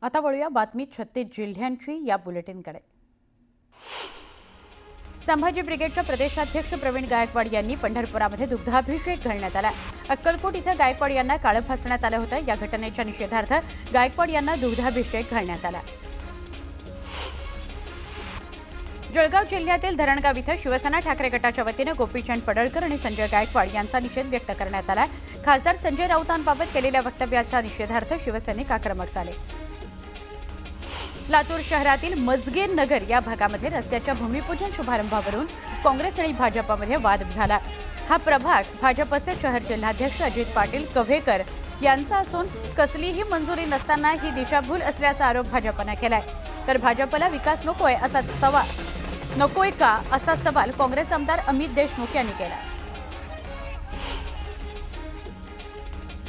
आता वळूया बातमी 36 जिल्ह्यांची या बुलेटिनकडे। संभाजी ब्रिगेडच्या प्रदेशाध्यक्ष प्रवीण गायकवाड यांनी पंढरपुरामध्ये दुग्धाभिषेक घालण्यात आला। अक्कलकोट इथं गायकवाड यांना काळं फासण्यात आलं होतं। या घटनेच्या निषेधार्थ गायकवाड यांना दुग्धाभिषेक घालण्यात आला। जळगाव जिल्ह्यातील धरणगाव इथं शिवसेना ठाकरे गटाच्या वतीने गोपीचंद पडळकर आणि संजय गायकवाड यांचा निषेध व्यक्त करण्यात आला। खासदार संजय राऊतांबाबत केलेल्या वक्तव्याच्या निषेधार्थ शिवसैनिक आक्रमक झाले। लातूर शहरातील मजगेर नगर या भागामध्ये रस्त्याच्या भूमिपूजन शुभारंभावरून काँग्रेस आणि भाजपमध्ये वाद झाला। हा प्रभाग भाजपचे शहर जिल्हाध्यक्ष अजित पाटील कव्हेकर यांचा असून कसलीही मंजुरी नसताना ही दिशाभूल असल्याचा आरोप भाजपने केलाय। तर भाजपला विकास नकोय का असा सवाल काँग्रेस आमदार अमित देशमुख यांनी केला।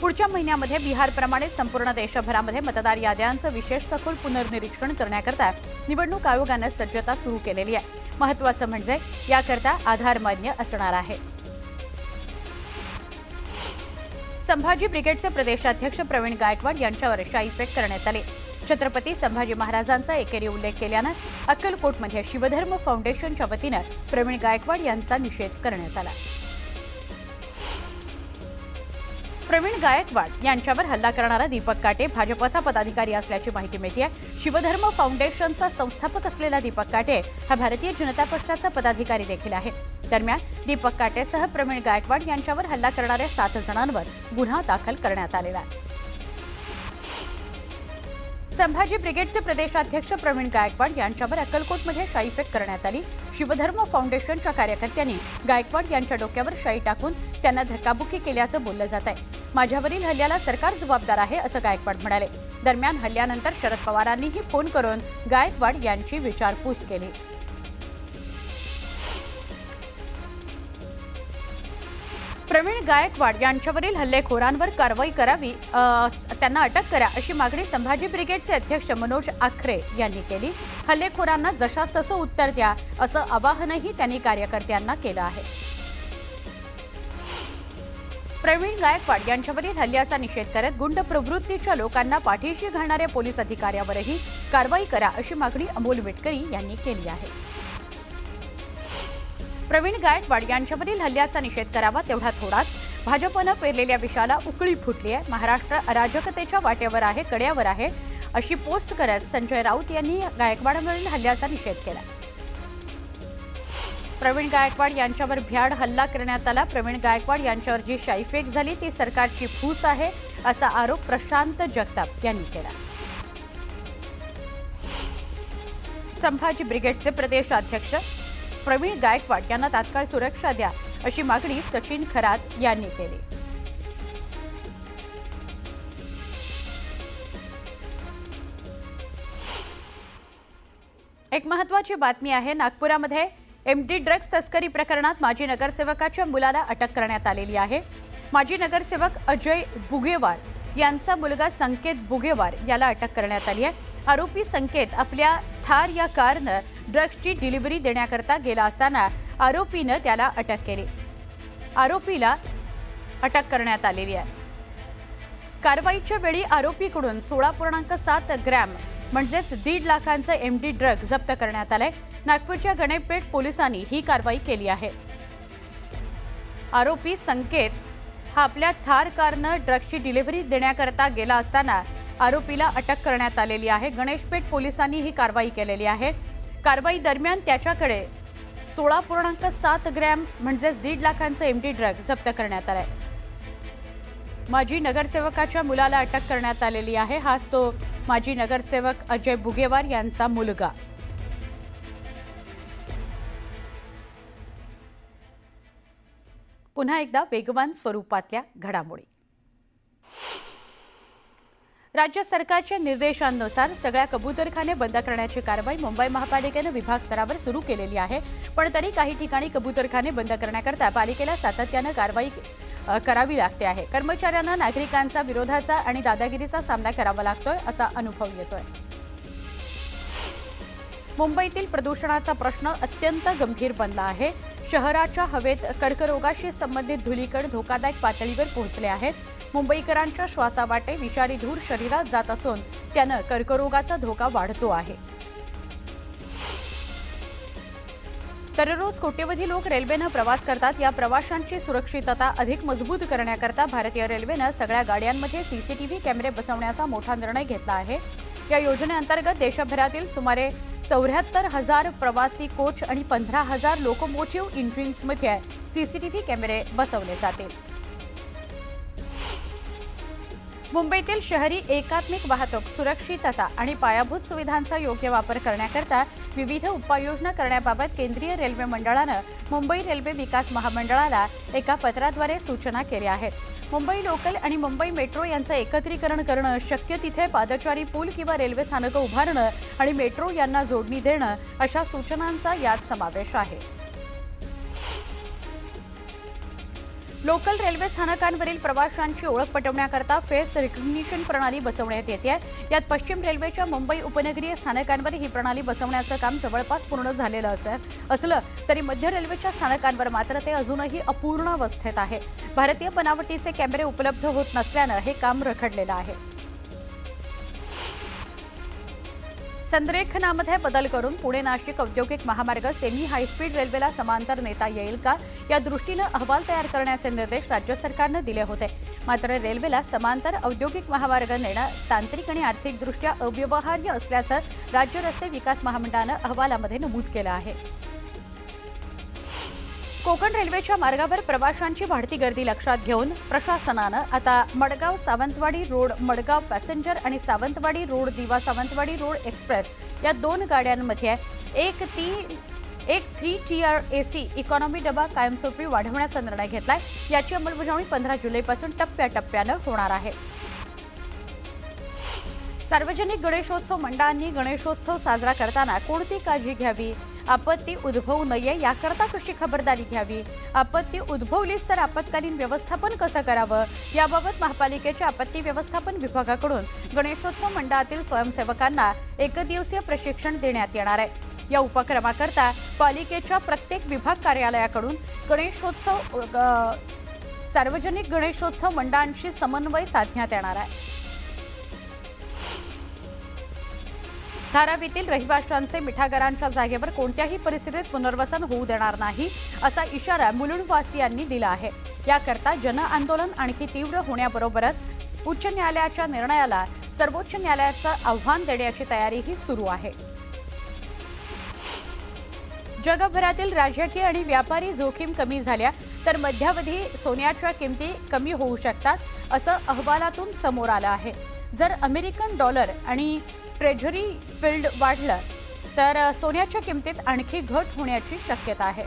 पुढच्या महिन्यामध्ये बिहारप्रमाणे संपूर्ण देशभरामध्ये मतदार याद्यांचं विशेष सखोल पुनर्निरीक्षण करण्याकरता निवडणूक आयोगानं सज्जता सुरू केलेली आहे। महत्त्वाचं म्हणजे याकरता आधार मान्य असणार आहे। संभाजी ब्रिगेडचे प्रदेशाध्यक्ष प्रवीण गायकवाड यांच्यावर शाईफेक करण्यात आले। छत्रपती संभाजी महाराजांचा एकेरी उल्लेख केल्यानं अक्कलकोटमध्ये शिवधर्म फाउंडेशनच्या वतीनं प्रवीण गायकवाड यांचा निषेध करण्यात आला। प्रवीण गायकवाड यांच्यावर हल्ला करणारा दीपक काटे भाजपचा पदाधिकारी असल्याची माहिती मिळते। शिवधर्म फाउंडेशनचा संस्थापक असलेला दीपक काटे हा भारतीय जनता पक्षाचा पदाधिकारी देखील आहे। दरम्यान दीपक काटेसह प्रवीण गायकवाड यांच्यावर हल्ला करणाऱ्या 7 जणांवर गुन्हा दाखल करण्यात आलेला आहे। संभाजी ब्रिगेडचे प्रदेशाध्यक्ष प्रवीण गायकवाड यांच्यावर अक्कलकोटमध्ये शाईफेक करण्यात आली। शिवधर्म फाउंडेशनच्या कार्यकर्त्यांनी गायकवाड यांच्या डोक्यावर शाई टाकून त्यांना धक्काबुक्की केल्याचं बोललं जात आहे। माझ्यावरील हल्ल्याला सरकार जबाबदार आहे असं गायकवाड म्हणाले। दरम्यान हल्ल्यानंतर शरद पवारांनीही फोन करून गायकवाड यांची विचारपूस केली। प्रवीण गायकवाड यांच्यावरील हल्लेखोरांवर कारवाई करावी, त्यांना अटक करा अशी मागणी संभाजी ब्रिगेडचे अध्यक्ष मनोज आखरे यांनी केली। हल्लेखोरांना जशास तसं उत्तर द्या असं आवाहनही त्यांनी कार्यकर्त्यांना केलं आहे। प्रवीण गायकवाड यांच्यावरील हल्ल्याचा निषेध करत गुंड प्रवृत्तीच्या लोकांना पाठीशी घालणाऱ्या पोलीस अधिकाऱ्यावरही कारवाई करा अशी मागणी अमोल विटकरी यांनी केली आहे। प्रवीण गायकवाड यांच्यावरील हल्ल्याचा निषेध करावा तेवढा थोडाच, भाजपनं पेरलेल्या विषाला उकळी फुटली आहे। महाराष्ट्र अराजकतेच्या वाटेवर आहे, कड्यावर आहे अशी पोस्ट करत संजय राऊत यांनी गायकवाडांवरील हल्ल्याचा निषेध केला। प्रवीण गायकवाड यांच्यावर भ्याड हल्ला करण्यात आला। प्रवीण गायकवाड यांच्यावर जी शाईफेक झाली ती सरकारची फूस आहे असा आरोप प्रशांत जगताप यांनी केला। संभाजी ब्रिगेडचे प्रदेशाध्यक्ष प्रवीण गायकवाड यांना तात्काळ सुरक्षा द्या अशी मागणी सचिन खरात यांनी केली। एक महत्त्वाची बातमी आहे। नागपुरामध्ये एमडी ड्रग्ज तस्करी प्रकरणात माजी नगरसेवकाच्या मुलाला अटक करण्यात आलेली आहे। माजी नगरसेवक अजय बुगेवार यांचा मुलगा संकेत बुगेवार याला अटक करण्यात आली आहे। आरोपी संकेत आपल्या थार या कारनं ड्रग्जची डिलिव्हरी देण्याकरता गेला असताना आरोपीनं त्याला अटक केली। आरोपीला अटक करण्यात आलेली आहे। कारवाईच्या वेळी आरोपीकडून 16.7 ग्रॅम म्हणजेच 1.5 लाखांचं एमडी ड्रग जप्त करण्यात आलंय। नागपूरच्या गणेशपेठ पोलिसांनी ही कारवाई केली आहे। आरोपी संकेत हा आपल्या थार कारनं ड्रग्जची डिलिव्हरी देण्याकरता गेला असताना आरोपीला अटक करण्यात आलेली आहे। गणेशपेठ पोलिसांनी ही कारवाई केलेली आहे। कारवाई दरम्यान त्याच्याकडे 16.7 ग्रॅम म्हणजेच 1.5 लाखांचं एमडी ड्रग जप्त करण्यात आलाय। माजी नगरसेवकाच्या मुलाला अटक करण्यात आलेली आहे। हाच तो माजी नगरसेवक अजय बुगेवार यांचा मुलगा। पुन्हा एकदा वेगवान स्वरूपातल्या घडामोडी। राज्य सरकारच्या निर्देशांनुसार सगळ्या कबूतरखाने बंद करण्याची कारवाई मुंबई महापालिकेने विभाग स्तरावर सुरू केलेली आहे। पण तरी काही ठिकाणी कबूतरखाने बंद करण्याकरता पालिकेला सातत्याने कारवाई करावी लागते आहे। कर्मचाऱ्यांना नागरिकांचा विरोधाचा आणि दादागिरीचा सामना करावा लागतोय असा अनुभव येतोय। मुंबईतील प्रदूषणाचा प्रश्न अत्यंत गंभीर बनला आहे। शहराच्या हवेत कर्करोगाशी संबंधित धुलीकण धोकादायक पातळीवर पोहोचले आहेत। मुंबईकरांच्या श्वासावाटे विषारी धूर शरीरात जात असून त्यानं कर्करोगाचा धोका वाढतो आहे. दररोज कोट्यवधी लोक रेल्वेनं प्रवास करतात. या प्रवाशांची सुरक्षितता अधिक मजबूत करण्याकरता भारतीय रेल्वेनं सगळ्या गाड्यांमध्ये सीसीटीव्ही कॅमेरे बसवण्याचा मोठा निर्णय घेतला आहे. या योजनेअंतर्गत देशभरातील सुमारे 74,000 प्रवासी कोच आणि 15,000 लोकोमोटिव्ह इंजिन्समध्ये सीसीटीव्ही कॅमेरे बसवले जातील. मुंबईतील शहरी एकात्मिक वाहतूक सुरक्षितता आणि पायाभूत सुविधांचा योग्य वापर करण्याकरता विविध उपाययोजना करण्याबाबत केंद्रीय रेल्वे मंडळानं मुंबई रेल्वे विकास महामंडळाला एका पत्राद्वारे सूचना केल्या आहेत. मुंबई लोकल आणि मुंबई मेट्रो यांचं एकत्रीकरण करणं, शक्य तिथे पादचारी पूल किंवा रेल्वे स्थानकं उभारणं आणि मेट्रो यांना जोडणी देणं अशा सूचनांचा यात समावेश आहे. लोकल रेल्वे स्थानकांवरील प्रवाशांची ओळख पटवण्याकरता फेस रिकग्निशन प्रणाली बसवण्यात येते. यात पश्चिम रेल्वेच्या मुंबई उपनगरीय स्थानकांवर ही प्रणाली बसवण्याचं काम जवळपास पूर्ण झालेलं असलं तरी मध्य रेल्वेच्या स्थानकांवर मात्र ते अजूनही अपूर्ण अवस्थेत आहे. भारतीय बनावटीचे कॅमेरे उपलब्ध होत नसल्यानं हे काम रखडलेलं आहे. संरेखनामध्ये बदल करून पुणे नाशिक औद्योगिक महामार्ग सेमी हायस्पीड रेल्वेला समांतर नेता येईल का या दृष्टीनं अहवाल तयार करण्याचे निर्देश राज्य सरकारनं दिले होते. मात्र रेल्वेला समांतर औद्योगिक महामार्ग नेणं तांत्रिक आणि आर्थिकदृष्ट्या अव्यवहार्य असल्याचं राज्य रस्ते विकास महामंडळानं अहवालामध्ये नमूद केलं आहे. कोकण रेल्वेच्या मार्गावर प्रवाशांची वाढती गर्दी लक्षात घेऊन प्रशासनानं आता मडगाव सावंतवाडी रोड मडगाव पॅसेंजर आणि सावंतवाडी रोड दिवा सावंतवाडी रोड एक्सप्रेस या 2 गाड्यांमध्ये एक 3 tier AC इकॉनॉमी डबा कायमस्वरूपी वाढवण्याचा निर्णय घेतलाय. याची अंमलबजावणी 15 जुलैपासून टप्प्याटप्प्यानं होणार आहे. सार्वजनिक गणेशोत्सव मंडळांनी गणेशोत्सव साजरा करताना कोणती काळजी घ्यावी, आपत्ती उद्भवू नये याकरता कशी खबरदारी घ्यावी, आपत्ती उद्भवलीच तर आपत्कालीन व्यवस्थापन कसं करावं याबाबत महापालिकेच्या आपत्ती व्यवस्थापन विभागाकडून गणेशोत्सव मंडळातील स्वयंसेवकांना एकदिवसीय प्रशिक्षण देण्यात येणार आहे. या उपक्रमाकरता पालिकेच्या प्रत्येक विभाग कार्यालयाकडून सार्वजनिक गणेशोत्सव मंडळांशी समन्वय साधण्यात येणार आहे. धारावीतील रहिवाशांचे मिठागरांच्या जागेवर कोणत्याही परिस्थितीत पुनर्वसन होऊ देणार नाही असा इशारा मुलुंडवासियांनी दिला आहे. याकरता जनआंदोलन आणखी तीव्र होण्याबरोबरच उच्च न्यायालयाच्या निर्णयाला सर्वोच्च न्यायालयाचं आव्हान देण्याची तयारीही सुरू आहे. जगभरातील राजकीय आणि व्यापारी जोखीम कमी झाल्या तर मध्यावधी सोन्याच्या किमती कमी होऊ शकतात असं अहवालातून समोर आलं आहे. जर अमेरिकन डॉलर आणि ट्रेझरी फील्ड वाढलं तर सोन्याच्या किमतीत आणखी घट होण्याची शक्यता आहे.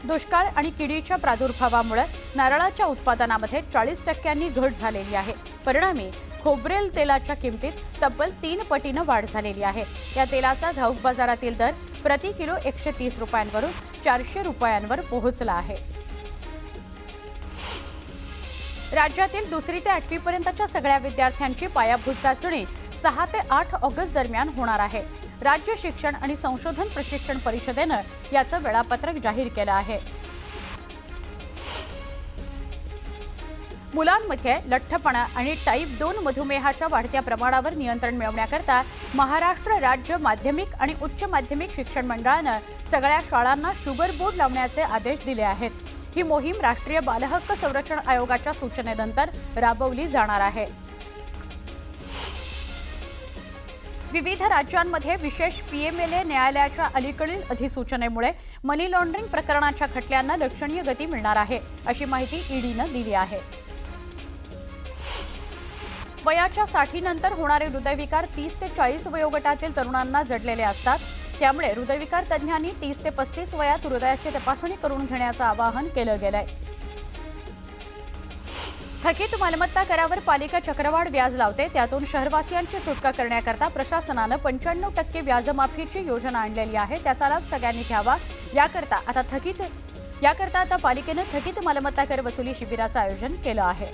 दुष्काळ आणि किडीच्या प्रादुर्भावामुळे नारळाच्या उत्पादनामध्ये 40% घट झालेली आहे. परिणामी खोबरेल तेलाच्या किमतीत तब्बल 3 पटीनं वाढ झालेली आहे. या तेलाचा घाऊक बाजारातील दर प्रति किलो 130 रुपयांवरून 400 रुपयांवर पोहोचला आहे. राज्यातील 2री ते 8वी पर्यंतच्या सगळ्या विद्यार्थ्यांची पायाभूत चाचणी 6 ते 8 ऑगस्ट दरम्यान होणार आहे. राज्य शिक्षण आणि संशोधन प्रशिक्षण परिषदेनं याचं वेळापत्रक जाहीर केलं आहे. मुलांमध्ये लठ्ठपणा आणि टाईप 2 मधुमेहाच्या वाढत्या प्रमाणावर नियंत्रण मिळवण्याकरता महाराष्ट्र राज्य माध्यमिक आणि उच्च माध्यमिक शिक्षण मंडळानं सगळ्या शाळांना शुगर बोर्ड लावण्याचे आदेश दिले आहेत. ही मोहीम राष्ट्रीय बालहक्क संरक्षण आयोगाच्या सूचनेनंतर राबवली जाणार आहे. विविध राज्यांमध्ये विशेष PMLA न्यायालयाच्या अलीकडील अधिसूचनेमुळे मनी लॉन्ड्रिंग प्रकरणाच्या खटल्यांना लक्षणीय गती मिळणार आहे अशी माहिती ईडीनं दिली आहे. वयाच्या 60 नंतर होणारे हृदयविकार 30 ते 40 वयोगटातील तरुणांना जडलेले असतात. त्यामुळे हृदयविकार तज्ज्ञांनी 30 ते 35 वयात हृदयाची तपासणी करून घेण्याचं आवाहन केलं गेलंय. थकीत मालमत्ता करावर पालिका चक्रवाढ व्याज लावते. त्यातून शहरवासियांची सुटका करण्याकरता प्रशासनानं 95% व्याजमाफीची योजना आणलेली आहे. त्याचा लाभ सगळ्यांनी घ्यावा. याकरता आता पालिकेनं थकीत मालमत्ता कर वसुली शिबिराचं आयोजन केलं आहे.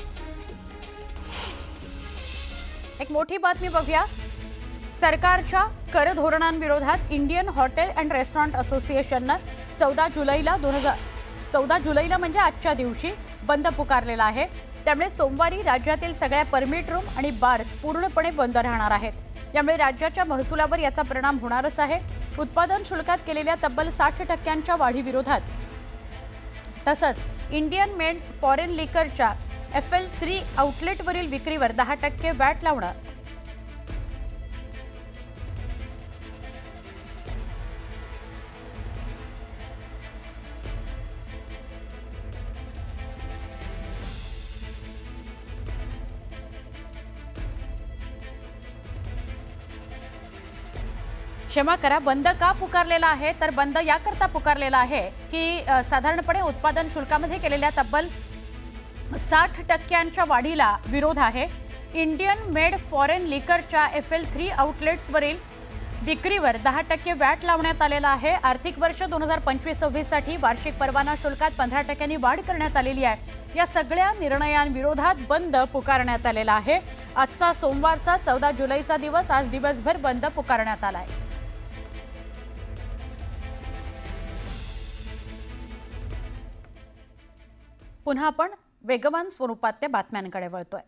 एक मोठी बातमी बघूया. सरकारच्या कर धोरणांविरोधात इंडियन हॉटेल अँड रेस्टॉरंट असोसिएशननं 14 जुलैला म्हणजे आजच्या दिवशी बंद पुकारलेला आहे। त्यामुळे सोमवारी राज्यातील सगळ्या परमिट रूम आणि बार्स पूर्णपणे बंद राहणार आहेत। यामुळे राज्याच्या महसुलावर याचा परिणाम होणारच आहे। उत्पादन शुल्कात केलेल्या तब्बल 60% वाढीविरोधात तसंच इंडियन मेड फॉरेन लिकरच्या FL3 आउटलेटवरील विक्रीवर 10% वॅट लावणं, क्षमा करा, बंद का पुकारलेला आहे तर बंद याकरता पुकारलेला आहे की साधारणपणे उत्पादन शुल्कामध्ये केलेल्या तब्बल 60% वाढीला विरोध आहे। इंडियन मेड फॉरेन लिकरच्या FL3 आउटलेट्सवरील विक्रीवर 10% वॅट लावण्यात आलेला आहे। आर्थिक वर्ष 2025-26 साठी वार्षिक परवाना शुल्कात 15% वाढ करण्यात आलेली आहे। या सगळ्या निर्णयांविरोधात बंद पुकारण्यात आलेला आहे। आजचा सोमवारचा 14 जुलैचा दिवस आज दिवसभर बंद पुकारण्यात आला आहे। पुन्हा आपण वेगवान स्वरूपात त्या बातम्यांकडे वळतोय।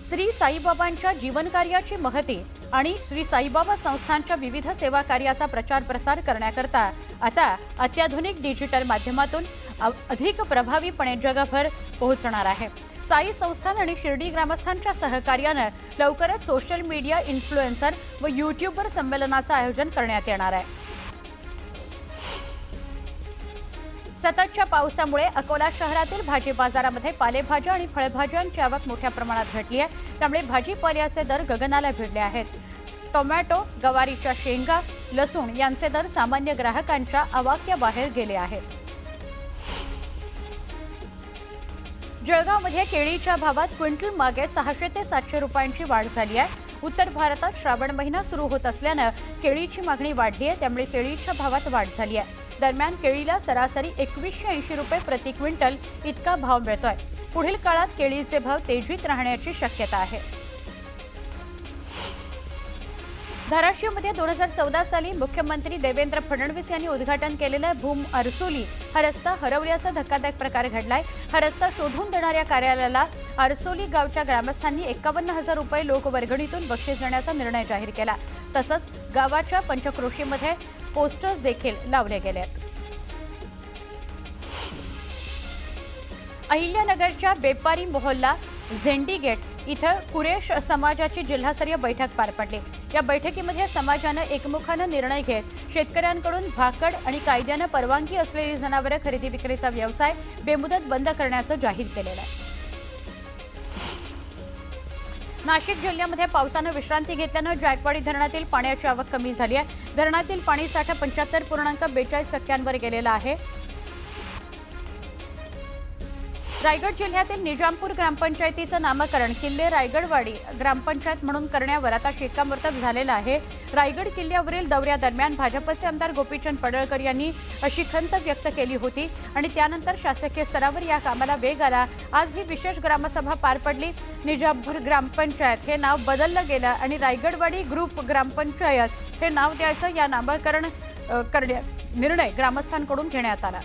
श्री साईबाबांच्या जीवनकार्याची महती आणि श्री साईबाबा संस्थांच्या विविध सेवा कार्याचा प्रचार प्रसार करण्याकरता आता अत्याधुनिक डिजिटल माध्यमातून अधिक प्रभावीपणे जगभर पोहोचणार आहे। साई संस्थान आणि शिर्डी ग्रामस्थांच्या सहकार्याने लवकरच सोशल मीडिया इन्फ्लुएन्सर व यूट्यूबर संमेलनाचं आयोजन करण्यात येणार आहे। सततच्या पावसामुळे अकोला शहरातील भाजी बाजारामध्ये पालेभाज्या आणि फळभाज्यांची आवक मोठ्या प्रमाणात घटली आहे। त्यामुळे भाजीपाल्याचे दर गगनाला भिडले आहेत। टोमॅटो, गवारीच्या शेंगा, लसूण यांचे दर सामान्य ग्राहकांच्या आवाक्याबाहेर गेले आहेत। जळगावमध्ये केळीच्या भावात क्विंटल मागे 600 ते 700 रुपयांची वाढ झाली आहे। उत्तर भारतात श्रावण महिना सुरू होत असल्याने केळीची मागणी वाढली आहे। त्यामुळे केळीच्या भावात वाढ झाली आहे। दरम्यान केळीला सरासरी 2180 रुपये प्रति क्विंटल इतका भाव मिळतोय। पुढील काळात केळीचे भाव तेजीत राहण्याची शक्यता आहे। धाराशिवमध्ये 2014 साली मुख्यमंत्री देवेंद्र फडणवीस यांनी उद्घाटन केलेला भूम अरसोली हा रस्ता हरवल्याचा धक्कादायक प्रकार घडलाय। हा रस्ता शोधून देणाऱ्या कार्यालयाला अरसोली गावच्या ग्रामस्थांनी 51,000 रुपये लोकवर्गणीतून बक्षीस देण्याचा निर्णय जाहीर केला। तसंच गावाच्या पंचक्रोशीमध्ये पोस्टर्स देखील लावले गेले आहेत। अहिल्यानगरच्या बेपारी मोहल्ला झेंडी गेट इथं कुरेश समाजाची जिल्हास्तरीय बैठक पार पडली। या बैठकीमध्ये समाजाने एकमुखाने निर्णय घेत शेतकऱ्यांकडून भाकड आणि कायद्याने परवानगी असलेली जनावरे खरेदी विक्रीचा व्यवसाय बेमुदत बंद करण्याचं जाहीर केलेलं आहे। नाशिक जिल्ह्यामध्ये पावसाने विश्रांती घेतल्याने जायकवाडी धरणातील पाण्याची आवक कमी झाली आहे। धरणातील पाणी साठा 75.42% गेलेला आहे। रायगड जिल्ह्यातील निजामपूर ग्रामपंचायतीचं नामकरण किल्ले रायगडवाडी ग्रामपंचायत म्हणून करण्यावर आता शिक्कामोर्तब झालेलं आहे। रायगड किल्ल्यावरील दौऱ्यादरम्यान भाजपचे आमदार गोपीचंद पडळकर यांनी अशी खंत व्यक्त केली होती आणि त्यानंतर शासकीय स्तरावर या कामाला वेग आला। आज ही विशेष ग्रामसभा पार पडली। निजामपूर ग्रामपंचायत हे नाव बदललं गेलं आणि रायगडवाडी ग्रुप ग्रामपंचायत हे नाव द्यायचं या नामकरण करण्याचा निर्णय ग्रामस्थांकडून घेण्यात आला।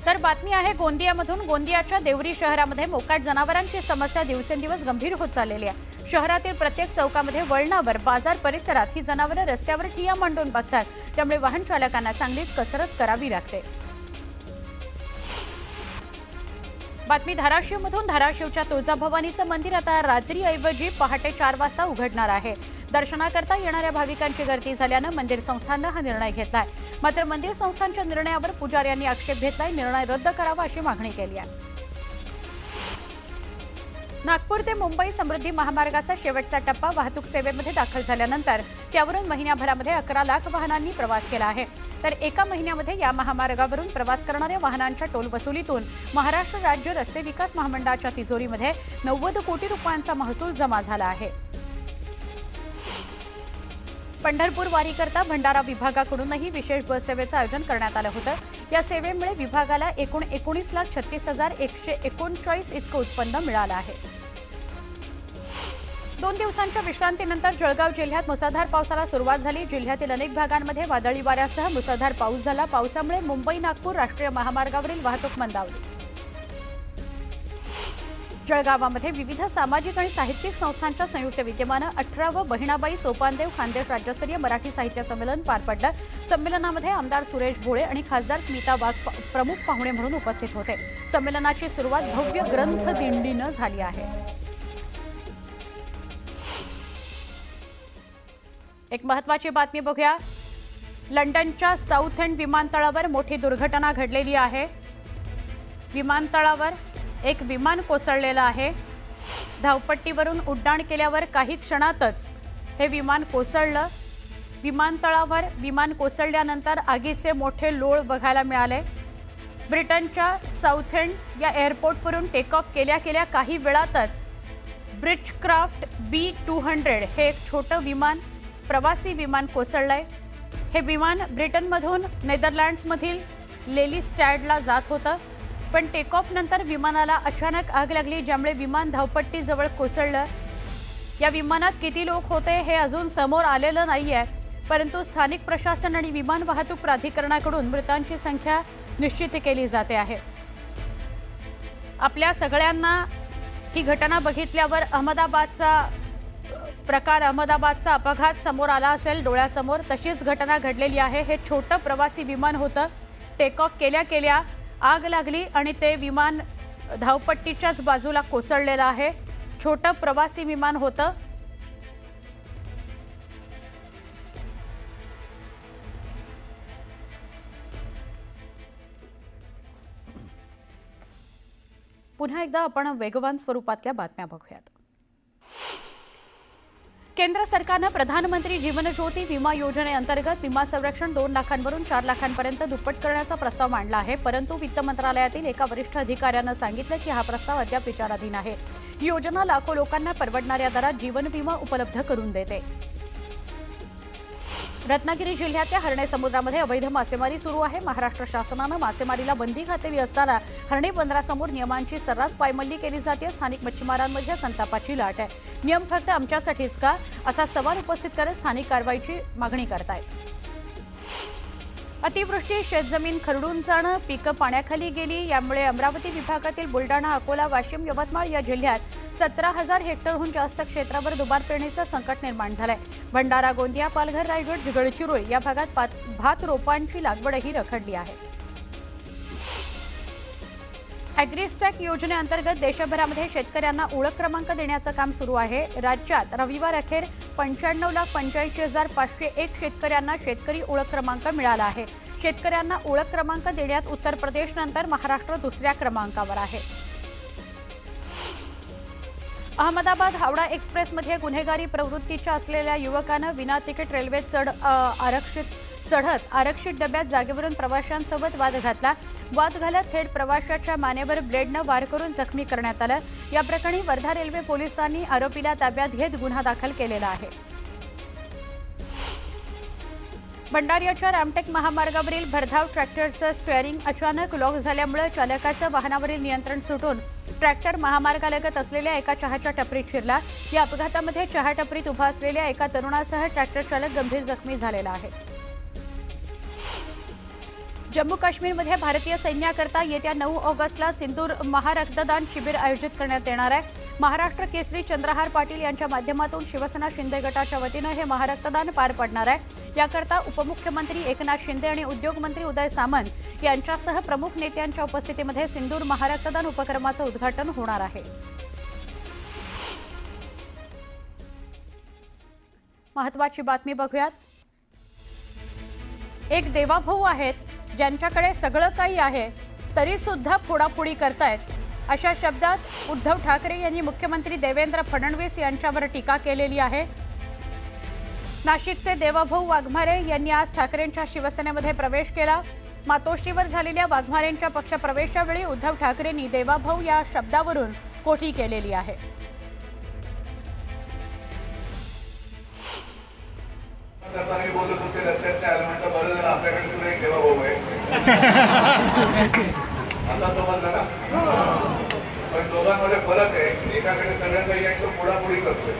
तर बातमी आहे गोंदियामधून। गोंदियाच्या देवरी शहरामध्ये मोकाट जनावरांची समस्या दिवसेंदिवस गंभीर होत चाललेली आहे। शहरातील प्रत्येक चौकामध्ये वळणावर बाजार परिसरात ही जनावरे रस्त्यावर ठिय्या मांडून बसतात। त्यामुळे वाहन चालकांना चांगलीच कसरत करावी लागते। बातमी धाराशिवमधून। धाराशिवच्या तुळजाभवानीचं मंदिर आता रात्रीऐवजी पहाटे 4 वाजता उघडणार आहे। दर्शनाकरता येणाऱ्या भाविकांची गर्दी झाल्यानं मंदिर संस्थाननं हा निर्णय घेतलाय। मात्र मंदिर संस्थानच्या निर्णयावर पुजाऱ्यांनी आक्षेप घेतलाय। निर्णय रद्द करावा अशी मागणी केली आहे। नागपूर ते मुंबई समृद्धी महामार्गाचा शेवटचा टप्पा वाहतूक सेवेमध्ये दाखल झाल्यानंतर त्यावरून महिन्याभरामध्ये 11 लाख वाहनांनी प्रवास केला आहे। तर एका महिन्यामध्ये या महामार्गावरून प्रवास करणाऱ्या वाहनांच्या टोल वसुलीतून महाराष्ट्र राज्य रस्ते विकास महामंडळाच्या तिजोरीमध्ये 90 कोटी रुपयांचा महसूल जमा झाला आहे। पंढरपूर वारीकरता भंडारा विभागाकडूनही विशेष बस सेवेचं आयोजन करण्यात आलं होतं। या सेवेमुळे विभागाला एकूण 19,36,139 इतकं उत्पन्न मिळालं आहे। 2 दिवसांच्या विश्रांतीनंतर जळगाव जिल्ह्यात मुसळधार पावसाला सुरुवात झाली। जिल्ह्यातील अनेक भागांमध्ये वादळी वाऱ्यासह मुसळधार पाऊस झाला। पावसामुळे मुंबई नागपूर राष्ट्रीय महामार्गावरील वाहतूक मंदावली। जळगावामध्ये विविध सामाजिक आणि साहित्यिक संस्थांच्या संयुक्त विद्यमानं 18वं बहिणाबाई सोपानदेव खानदेश राज्यस्तरीय मराठी साहित्य संमेलन पार पडलं। संमेलनामध्ये आमदार सुरेश भोळे आणि खासदार स्मिता वाघ प्रमुख पाहुणे म्हणून उपस्थित होते। संमेलनाची सुरुवात भव्य ग्रंथ दिंडीनं झाली आहे। एक महत्त्वाची बातमी बघूया। लंडनच्या साऊथ एंड विमानतळावर मोठी दुर्घटना घडलेली आहे। विमानतळावर एक विमान कोसळलेलं आहे। धावपट्टीवरून उड्डाण केल्यावर काही क्षणातच हे विमान कोसळलं। विमानतळावर विमान कोसळल्यानंतर आगीचे मोठे लोळ बघायला मिळाले। ब्रिटनच्या साऊथ एंड या एअरपोर्टवरून टेक ऑफ केल्या काही वेळातच ब्रिजक्राफ्ट B200 हे एक छोटं विमान प्रवासी विमान कोसळलंय। हे विमान ब्रिटनमधून नेदरलँड्समधील लेलिस्टॅडला जात होतं, पण टेक ऑफ नंतर विमानाला अचानक आग लागली, ज्यामुळे विमान धावपट्टीजवळ कोसळलं। या विमानात किती लोक होते हे अजून समोर आलेलं नाहीये, परंतु स्थानिक प्रशासन आणि विमान वाहतूक प्राधिकरणाकडून मृतांची संख्या निश्चित केली जाते आहे। आपल्या सगळ्यांना ही घटना बघितल्यावर अहमदाबादचा अपघात समोर आला असेल डोळ्यासमोर। तशीच घटना घडलेली आहे। हे छोटं प्रवासी विमान होतं। टेक ऑफ केल्या आग लागली आणि ते विमान धावपट्टीच्याच बाजूला कोसळलेलं आहे। छोटं प्रवासी विमान होतं। पुन्हा एकदा आपण वेगवान स्वरूपातल्या बातम्या बघूयात। केंद्र सरकारनं प्रधानमंत्री जीवन ज्योती विमा योजनेअंतर्गत विमा संरक्षण 2 लाखांवरून 4 लाखांपर्यंत दुप्पट करण्याचा प्रस्ताव मांडला आहे, परंतु वित्त मंत्रालयातील एका वरिष्ठ अधिकाऱ्यानं सांगितलं की हा प्रस्ताव अद्याप विचाराधीन आहे। ही योजना लाखो लोकांना परवडणाऱ्या दरात जीवन विमा उपलब्ध करून देते। रत्नागिरी जिल्ह्यातल्या हर्णे समुद्रामध्ये अवैध मासेमारी सुरू आहे। महाराष्ट्र शासनानं मासेमारीला बंदी घातलेली असताना हर्णे बंदरासमोर नियमांची सर्रास पायमल्ली केली जाते। स्थानिक मच्छीमारांमध्ये संतापाची लाट आहे। नियम फक्त आमच्यासाठीच का असा सवाल उपस्थित करत स्थानिक कारवाईची मागणी करतायत। अतिवृष्टी शेतजमीन खरडून जाणं, पिकं पाण्याखाली गेली, यामुळे अमरावती विभागातील बुलडाणा, अकोला, वाशिम, यवतमाळ या जिल्ह्यात 17,000 हेक्टरहून जास्त क्षेत्रावर दुबार पेरणीचं संकट निर्माण झालंय। भंडारा, गोंदिया, पालघर, रायगड, गडचिरोली या भागात भात रोपांची लागवडही रखडली आहे। ॲग्रीस्टॅक योजनेअंतर्गत देशभरामध्ये शेतकऱ्यांना ओळख क्रमांक देण्याचं काम सुरू आहे। राज्यात रविवार अखेर 95,85,501 शेतकऱ्यांना शेतकरी ओळख क्रमांक मिळाला आहे। शेतकऱ्यांना ओळख क्रमांक देण्यात उत्तर प्रदेशनंतर महाराष्ट्र दुसऱ्या क्रमांकावर आहे। अहमदाबाद हावडा एक्सप्रेसमध्ये गुन्हेगारी प्रवृत्तीच्या असलेल्या युवकानं विना तिकीट रेल्वे चढत आरक्षित डब्यात जागेवरून प्रवाशांसोबत वाद घातला। वाद घालत थेट प्रवाशाच्या मानेवर ब्लेडनं वार करून जखमी करण्यात आलं। या प्रकरणी वर्धा रेल्वे पोलिसांनी आरोपीला ताब्यात घेत गुन्हा दाखल केलेला आहे। भंडाऱ्याच्या रामटेक महामार्गावरील भरधाव ट्रॅक्टरचं स्टीअरिंग अचानक लॉक झाल्यामुळे चालकाचं वाहनावरील नियंत्रण सुटून ट्रॅक्टर महामार्गालगत असलेल्या एका चहाच्या टपरीत शिरला। या अपघातामध्ये चहा टपरीत उभा असलेल्या एका तरुणासह ट्रॅक्टर चालक गंभीर जखमी झालेला आहे। जम्मू काश्मीरमध्ये भारतीय सैन्याकरता येत्या 9 ऑगस्टला सिंदूर महारक्तदान शिबिर आयोजित करण्यात येणार आहे। महाराष्ट्र केसरी चंद्रहार पाटील यांच्या माध्यमातून शिवसेना शिंदे गटाच्या वतीनं हे महारक्तदान पार पडणार आहे। याकरता उपमुख्यमंत्री एकनाथ शिंदे आणि उद्योगमंत्री उदय सामंत यांच्यासह प्रमुख नेत्यांच्या उपस्थितीमध्ये सिंदूर महारक्तदान उपक्रमाचं उद्घाटन होणार आहे। महत्त्वाची बातमी बघूयात। एक देवाभाऊ आहेत ज्यांच्याकडे सगळं काही आहे तरी सुद्धा फोडाफोडी करतायत, अशा शब्दात उद्धव ठाकरे यांनी मुख्यमंत्री देवेंद्र फडणवीस यांच्यावर टीका केलेली आहे। नाशिकचे देवाभाऊ वाघमारे यांनी आज ठाकरेंच्या शिवसेनेमध्ये प्रवेश केला। मातोश्रीवर झालेल्या वाघमारेंच्या पक्षप्रवेशावेळी उद्धव ठाकरेंनी देवाभाऊ या शब्दावरून कोठी केलेली आहे। तसं मी बोलतो तुमचे लक्षात नाही आलं म्हटलं बरं झालं आपल्याकडे सुद्धा एक देवा भाऊ आहे. आता समजलं ना. पण दोघांमध्ये फरक आहे. एकाकडे सगळं काही आहे तो पुढापुढी करतोय.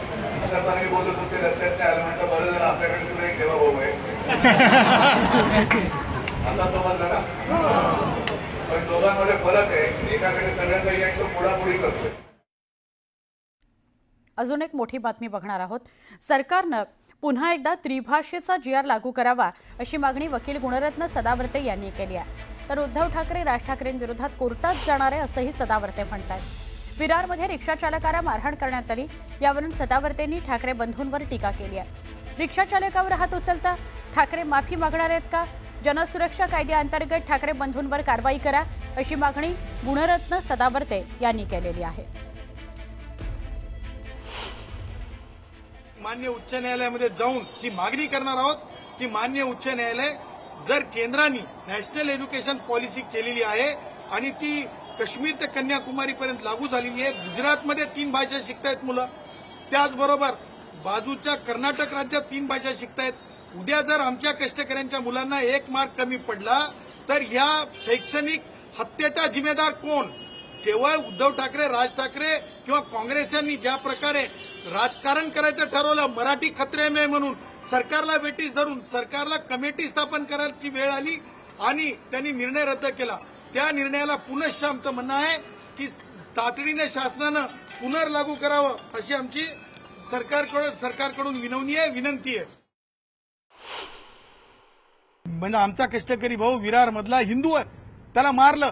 तसं मी बोलतो तुमचे लक्षात नाही आलं म्हटलं बरं झालं आपल्याकडे सुद्धा एक देवा भाऊ आहे. आता समजलं ना. पण दोघांमध्ये फरक आहे. एकाकडे सगळं काही आहे तो पुढापुढी करतोय. अजून एक मोठी बातमी बघणार आहोत. सरकारनं पुन्हा एकदा त्रिभाषेचा GR लागू करावा अशी मागणी वकील गुणरत्न सदावर्ते यांनी केली आहे. तर उद्धव ठाकरे राज ठाकरेंविरोधात कोर्टात जाणार आहे असंही सदावर्ते म्हणतात. विरारमध्ये रिक्षा चालकाला मारहाण करण्यात आली. यावरून सदावर्तेंनी ठाकरे बंधूंवर टीका केली आहे. रिक्षा चालकावर हात उचलता ठाकरे माफी मागणार आहेत का? जनसुरक्षा कायद्याअंतर्गत ठाकरे बंधूंवर कारवाई करा अशी मागणी गुणरत्न सदावर्ते यांनी केलेली आहे. मान्य उच्च न्यायालयामध्ये जाऊन ही मागणी करणार आहोत की मान्य उच्च न्यायालय जर केंद्राने नॅशनल एज्युकेशन पॉलिसी केलेली आहे आणि ती काश्मीर ते कन्याकुमारी पर्यंत लागू झालेली आहे. गुजरातमध्ये 3 भाषा शिकतायत मुलं, त्याचबरोबर बाजूच्या कर्नाटक राज्यात 3 भाषा शिकतायत. उद्या जर आमच्या कष्टकऱ्यांच्या मुलांना 1 मार्क कमी पडला तर ह्या शैक्षणिक हत्येचा जिम्मेदार कोण? केवळ उद्धव ठाकरे, राज ठाकरे किंवा काँग्रेस यांनी ज्या प्रकारे राजकारण करायचं ठरवलं, मराठी खतरे में म्हणून सरकारला वेटीस धरून सरकारला कमिटी स्थापन करायची वेळ आली आणि त्यांनी निर्णय रद्द केला. त्या निर्णयाला पुनश्च आमचं म्हणणं आहे की तातडीने शासनानं पुनर्लागू करावं अशी आमची सरकारकडून विनंती आहे. म्हणजे आमचा कष्टकरी भाऊ विरार मधला हिंदू आहे, त्याला मारलं.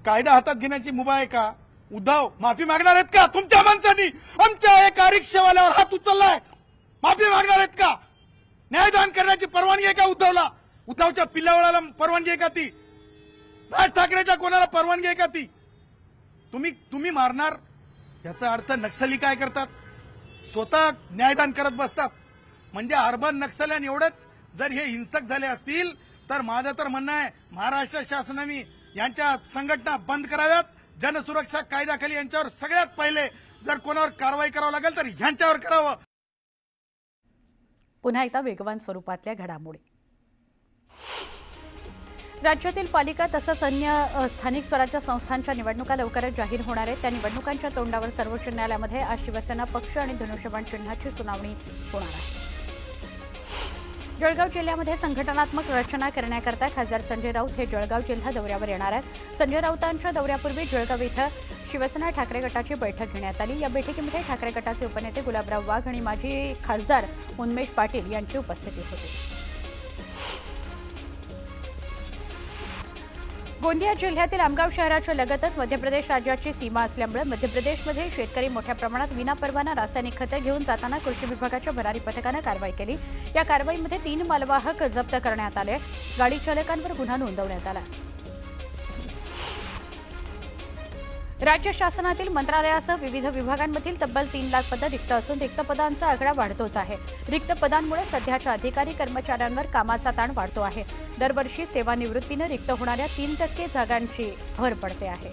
कायदा हातात घेण्याची मुभा आहे का? उद्धव माफी मागणार आहेत का? तुमच्या माणसांनी आमच्या एका रिक्षावाल्यावर हात उचललाय, माफी मागणार आहेत का? न्यायदान करण्याची परवानगी आहे का उद्धवला? उद्धवच्या पिल्लावळाला परवानगी आहे का ती? राज ठाकरेच्या कोणाला परवानगी आहे का ती? तुम्ही मारणार याचा अर्थ नक्षली काय करतात? स्वतः न्यायदान करत बसतात. म्हणजे अर्बन नक्षल्यांनी एवढंच जर हे हिंसक झाले असतील तर माझं तर म्हणणं आहे महाराष्ट्र शासनाने यांच्या संघटना बंद कराव्यात. जनसुरक्षा कायद्याखाली यांच्यावर सगळ्यात पहिले जर कोणावर कारवाई करावं लागेल तर ह्यांच्यावर करावं. पुन्हा एकदा वेगवान स्वरूपातल्या घडामोडी. राज्यातील पालिका तसंच अन्य स्थानिक स्वराज्य संस्थांच्या निवडणुका लवकरच जाहीर होणार आहेत. त्या निवडणुकांच्या तोंडावर सर्वोच्च न्यायालयामध्ये आज शिवसेना पक्ष आणि धनुष्यबाण चिन्हाची सुनावणी होणार आहे. जळगाव जिल्ह्यामध्ये संघटनात्मक रचना करण्याकरता खासदार संजय राऊत हे जळगाव जिल्हा दौऱ्यावर येणार आहेत. संजय राऊतांच्या दौऱ्यापूर्वी जळगाव इथं शिवसेना ठाकरे गटाची बैठक घेण्यात आली. या बैठकीमध्ये ठाकरे गटाचे उपनेते गुलाबराव वाघ आणि माजी खासदार उन्मेष पाटील यांची उपस्थिती होती. गोंदिया जिल्ह्यातील आमगाव शहराच्या लगतच मध्य प्रदेश राज्याची सीमा असल्यामुळे मध्य प्रदेशमध्ये शेतकरी मोठ्या प्रमाणात विनापरवाना रासायनिक खते घेऊन जाताना कृषी विभागाच्या भरारी पथकानं कारवाई केली. या कारवाईमध्ये 3 मालवाहक जप्त करण्यात आले. गाडी चालकांवर गुन्हा नोंदवण्यात आला. राज्य शासनातील मंत्रालयासह विविध विभागांमधील तब्बल 3 लाख पदं रिक्त असून रिक्त पदांचा आकडा वाढतोच आहे. रिक्त पदांमुळे सध्याच्या अधिकारी कर्मचाऱ्यांवर कामाचा ताण वाढतो आहे. दरवर्षी सेवानिवृत्तीनं रिक्त होणाऱ्या 3% जागांची भर पडते आहे.